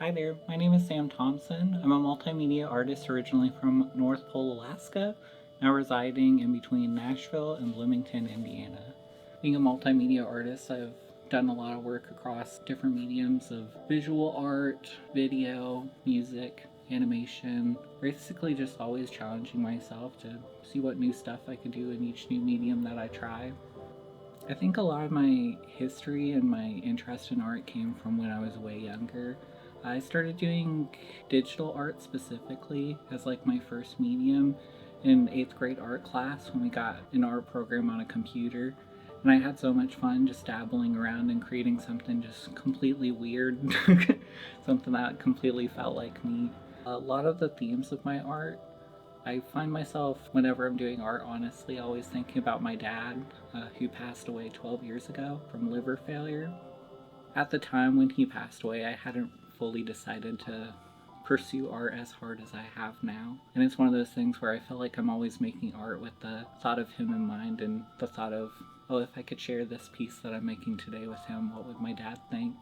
Hi there, my name is Sam Thompson. I'm a multimedia artist originally from North Pole, Alaska, now residing in between Nashville and Bloomington, Indiana. Being a multimedia artist, I've done a lot of work across different mediums of visual art, video, music, animation, basically just always challenging myself to see what new stuff I could do in each new medium that I try. I think a lot of my history and my interest in art came from when I was way younger. I started doing digital art specifically as like my first medium in 8th grade art class when we got an art program on a computer. And I had so much fun just dabbling around and creating something just completely weird, something that completely felt like me. A lot of the themes of my art, I find myself, whenever I'm doing art, honestly, always thinking about my dad, who passed away 12 years ago from liver failure. At the time when he passed away, I hadn't fully decided to pursue art as hard as I have now. And it's one of those things where I feel like I'm always making art with the thought of him in mind and the thought of, oh, if I could share this piece that I'm making today with him, what would my dad think?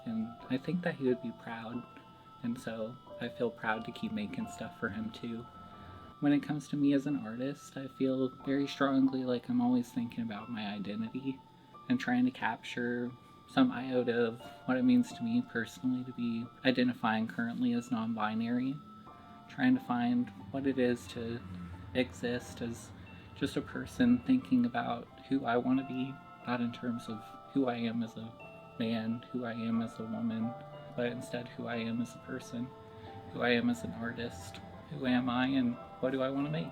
And I think that he would be proud. And so I feel proud to keep making stuff for him too. When it comes to me as an artist, I feel very strongly like I'm always thinking about my identity and trying to capture some iota of what it means to me personally to be identifying currently as non-binary, trying to find what it is to exist as just a person thinking about who I want to be, not in terms of who I am as a man, who I am as a woman, but instead who I am as a person, who I am as an artist, who am I and what do I want to make.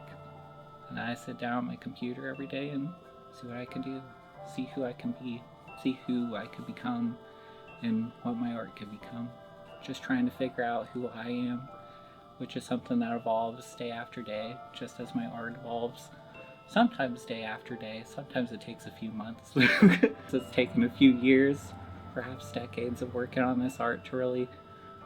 And I sit down at my computer every day and see what I can do, see who I can be, see who I could become, and what my art could become. Just trying to figure out who I am, which is something that evolves day after day, just as my art evolves. Sometimes day after day, sometimes it takes a few months. It's taken a few years, perhaps decades of working on this art to really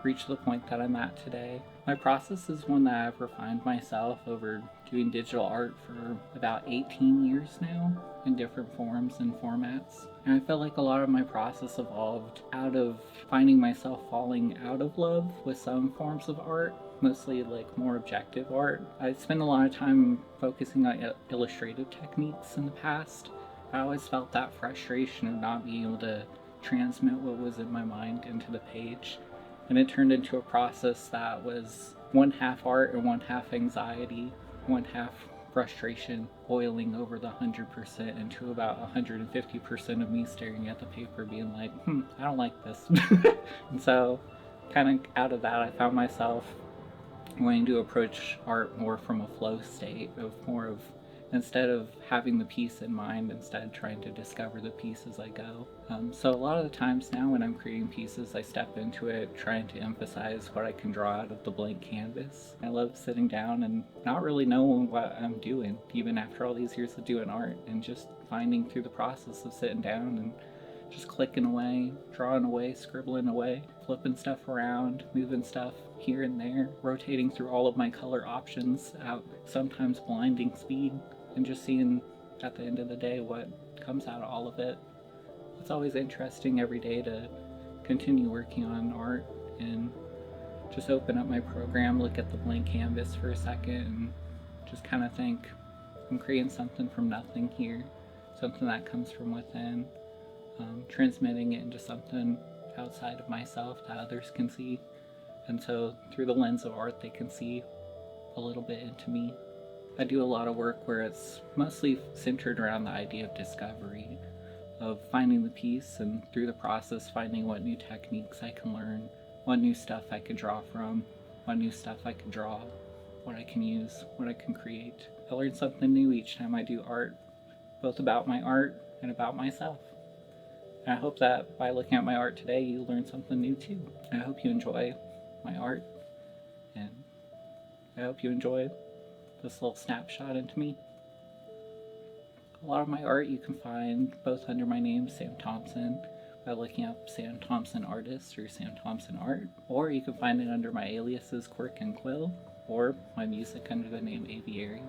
reach the point that I'm at today. My process is one that I've refined myself over doing digital art for about 18 years now in different forms and formats. And I feel like a lot of my process evolved out of finding myself falling out of love with some forms of art, mostly like more objective art. I spent a lot of time focusing on illustrative techniques in the past. I always felt that frustration of not being able to transmit what was in my mind into the page. And it turned into a process that was one half art and one half anxiety, one half frustration, boiling over the 100% into about 150% of me staring at the paper being like, I don't like this. And so kind of out of that, I found myself wanting to approach art more from a flow state of more of, instead of having the piece in mind, instead trying to discover the piece as I go. So a lot of the times now when I'm creating pieces, I step into it trying to emphasize what I can draw out of the blank canvas. I love sitting down and not really knowing what I'm doing, even after all these years of doing art, and just finding through the process of sitting down and just clicking away, drawing away, scribbling away, flipping stuff around, moving stuff here and there, rotating through all of my color options at sometimes blinding speed, and just seeing at the end of the day what comes out of all of it. It's always interesting every day to continue working on art and just open up my program, look at the blank canvas for a second, and just kind of think, I'm creating something from nothing here, something that comes from within. Transmitting it into something outside of myself that others can see. And so through the lens of art, they can see a little bit into me. I do a lot of work where it's mostly centered around the idea of discovery, of finding the piece, and through the process finding what new techniques I can learn, what new stuff I could draw from, what new stuff I can draw, what I can use, what I can create. I learn something new each time I do art, both about my art and about myself. And I hope that by looking at my art today, you learn something new too. I hope you enjoy my art, and I hope you enjoy this little snapshot into me. A lot of my art you can find both under my name, Sam Thompson, by looking up Sam Thompson Artist or Sam Thompson Art, or you can find it under my aliases Quirk and Quill, or my music under the name Aviary.